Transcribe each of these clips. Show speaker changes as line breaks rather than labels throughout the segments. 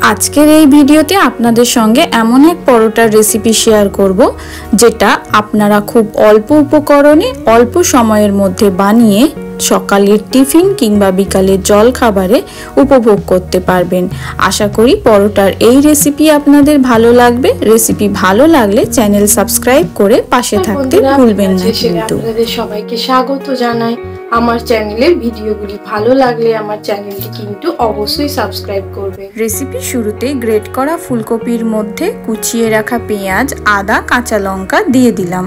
আজকের এই ভিডিওতে আপনাদের সঙ্গে এমন এক পরোটার রেসিপি শেয়ার করব যেটা আপনারা খুব অল্প উপকরণে অল্প সময়ের মধ্যে বানিয়ে সকালের টিফিন কিংবা বিকালের জল খাবারে উপভোগ করতে পারবেন। আশা করি পরোটার এই রেসিপি আপনাদের ভালো লাগবে। রেসিপি ভালো লাগলে চ্যানেল সাবস্ক্রাইব করে পাশে থাকতে ভুলবেন না। কিন্তু
আপনাদের সবাইকে স্বাগত জানাই আমার চ্যানেলে। ভিডিওগুলি ভালো লাগলে আমার চ্যানেলটি কিন্তু অবশ্যই সাবস্ক্রাইব করবেন।
রেসিপি শুরুতে গ্রেট করা ফুলকপির মধ্যে কুচিয়ে রাখা পেঁয়াজ, আদা, কাঁচা লঙ্কা দিয়ে দিলাম।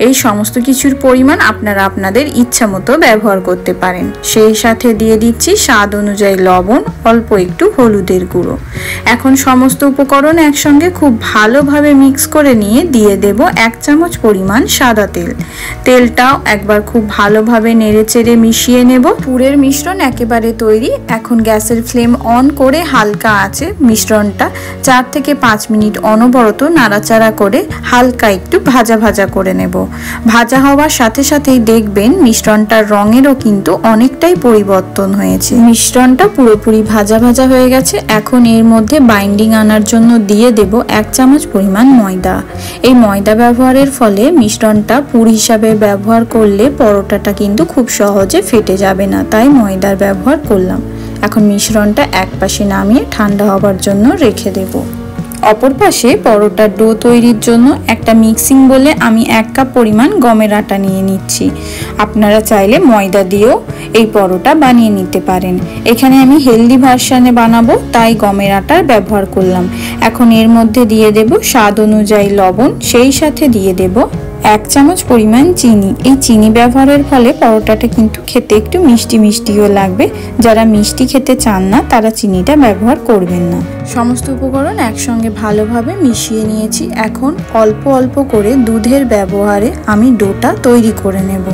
এই সমস্ত কিছুর পরিমাণ আপনারা আপনাদের ইচ্ছা মতো ব্যবহার করতে পারেন। সেই সাথে দিয়ে দিচ্ছি স্বাদ অনুযায়ী লবণ, অল্প একটু হলুদের গুঁড়ো। এখন সমস্ত উপকরণ একসঙ্গে খুব ভালোভাবে মিক্স করে নিয়ে দিয়ে দেব 1 চামচ পরিমাণ সাদা তেল। তেলটাও একবার খুব ভালোভাবে নেড়েচেড়ে মিশিয়ে নেব। পুরের মিশ্রণ একেবারে তৈরি। এখন গ্যাসের ফ্লেম অন করে হালকা আঁচে মিশ্রণটা 4 থেকে 5 মিনিট অনবরত নাড়াচাড়া করে হালকা একটু ভাজা ভাজা করে নেব। ভাজা হওয়ার সাথে সাথেই দেখবেন মিশ্রণটার রঙেরও কিন্তু অনেকটাই পরিবর্তন হয়েছে। মিশ্রণটা পুরোপুরি ভাজা ভাজা হয়ে গেছে। এখন এর মধ্যে বাইন্ডিং আনার জন্য দিয়ে দেব 1 চামচ পরিমাণ ময়দা। এই ময়দা ব্যবহারের ফলে মিশ্রণটা পুর হিসাবে ব্যবহার করলে পরোটাটা কিন্তু খুব সহজে ফেটে যাবে না, তাই ময়দার ব্যবহার করলাম। এখন মিশ্রণটা এক পাশে নামিয়ে ঠান্ডা হবার জন্য রেখে দেব। অপর পাশে পরোটার ডো তৈরির জন্য একটা মিক্সিং বলে আমি 1 কাপ পরিমাণ গমের আটা নিয়ে নিচ্ছি। আপনারা চাইলে ময়দা দিয়েও এই পরোটা বানিয়ে নিতে পারেন। এখানে আমি হেলদি ভার্সানে বানাবো, তাই গমের আটার ব্যবহার করলাম। এখন এর মধ্যে দিয়ে দেব স্বাদ অনুযায়ী লবণ, সেই সাথে দিয়ে দেব 1 চামচ পরিমাণ চিনি। এই চিনি ব্যবহারের ফলে পরোটাটা কিন্তু খেতে একটু মিষ্টি মিষ্টিও লাগবে। যারা মিষ্টি খেতে চান না তারা চিনিটা ব্যবহার করবেন না। সমস্ত উপকরণ একসঙ্গে ভালোভাবে মিশিয়ে নিয়েছি। এখন অল্প অল্প করে দুধের ব্যবহারে আমি ডোটা তৈরি করে নেব।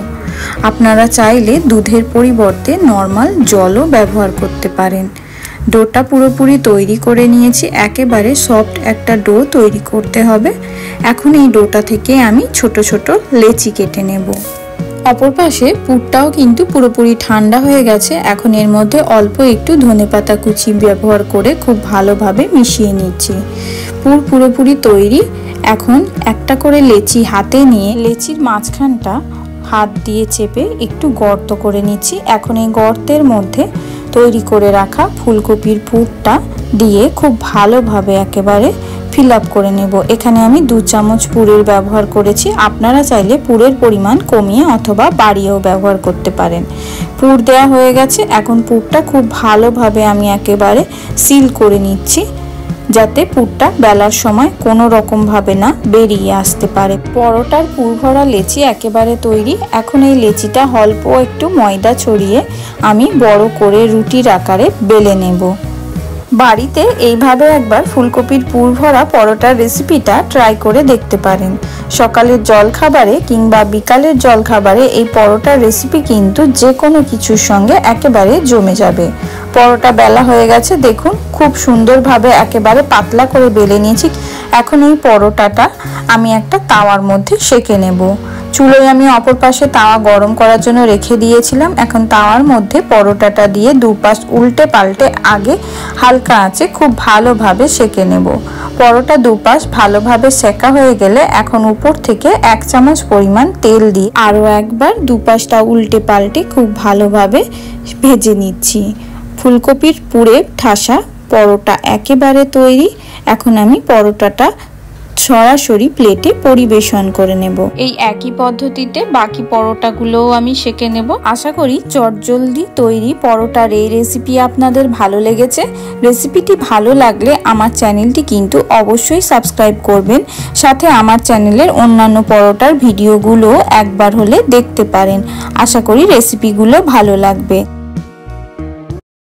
আপনারা চাইলে দুধের পরিবর্তে নর্মাল জলও ব্যবহার করতে পারেন। ডোটা পুরোপুরি তৈরি করে নিয়েছি। একেবারে সফট একটা ডো তৈরি করতে হবে। এখন এই ডোটা থেকে আমি ছোট ছোট লেচি কেটে নেব। অপর পাশে পুরটাও কিন্তু পুরোপুরি ঠান্ডা হয়ে গেছে। এখন এর মধ্যে অল্প একটু ধনেপাতা কুচি ব্যবহার করে খুব ভালোভাবে মিশিয়ে নিচ্ছি। পুর পুরোপুরি তৈরি। এখন একটা করে লেচি হাতে নিয়ে লেচির মাঝখানটা হাত দিয়ে চেপে একটু গর্ত করে নিচ্ছি। এখন এই গর্তের মধ্যে তৈরি করে রাখা ফুলকপির পুরটা দিয়ে খুব ভালোভাবে একেবারে ফিল আপ করে নেব। এখানে আমি 2 চামচ পুরের ব্যবহার করেছি। আপনারা চাইলে পুরের পরিমাণ কমিয়ে অথবা বাড়িয়েও ব্যবহার করতে পারেন। পুর দেওয়া হয়ে গেছে। এখন পুরটা খুব ভালোভাবে আমি একেবারে সিল করে নিচ্ছি, যাতে পুরটা বেলার সময় কোনো রকম ভাবে না বেরিয়ে আসতে পারে। পরোটার পুর ভরা লেচি একেবারে তৈরি। এখন এই লেচিটা অল্প একটু ময়দা ছড়িয়ে আমি বড় করে রুটির আকারে বেলে নেব। বাড়িতে এইভাবে একবার ফুলকপির পুর ভরা পরোটার রেসিপিটা ট্রাই করে দেখতে পারেন। সকালের জলখাবারে কিংবা বিকালের জলখাবারে এই পরোটার রেসিপি কিন্তু যে কোনো কিছুর সঙ্গে একেবারে জমে যাবে। পরোটা বেলা হয়ে গেছে, দেখুন খুব সুন্দরভাবে একেবারে পাতলা করে বেলে নিয়েছি। এখন এই পরোটাটা আমি একটা তাওয়ার মধ্যে সেঁকে নেব। চুলোয় আমি অপর পাশে তাওয়া গরম করার জন্য রেখে দিয়েছিলাম। এখন তাওয়ার মধ্যে পরোটাটা দিয়ে দুপাশ উল্টে পাল্টে আগে হালকা আঁচে খুব ভালোভাবে সেঁকে নেব। পরোটা দুপাশ ভালোভাবে সেঁকা হয়ে গেলে এখন উপর থেকে 1 চামচ পরিমাণ তেল দিয়ে আরও একবার দুপাশটা উল্টে পাল্টে খুব ভালোভাবে ভেজে নিচ্ছি। ফুলকপির পুরে ঠাসা পরোটা একেবারে তৈরি। এখন আমি পরোটাটা সরাসরি প্লেটে পরিবেশন করে নেব। এই একই পদ্ধতিতে বাকি পরোটাগুলোও আমি সেঁকে নেব। আশা করি চটজলদি তৈরি পরোটার এই রেসিপি আপনাদের ভালো লেগেছে। রেসিপিটি ভালো লাগলে আমার চ্যানেলটি কিন্তু অবশ্যই সাবস্ক্রাইব করবেন। সাথে আমার চ্যানেলের অন্যান্য পরোটার ভিডিওগুলো একবার হলে দেখতে পারেন। আশা করি রেসিপিগুলো ভালো লাগবে।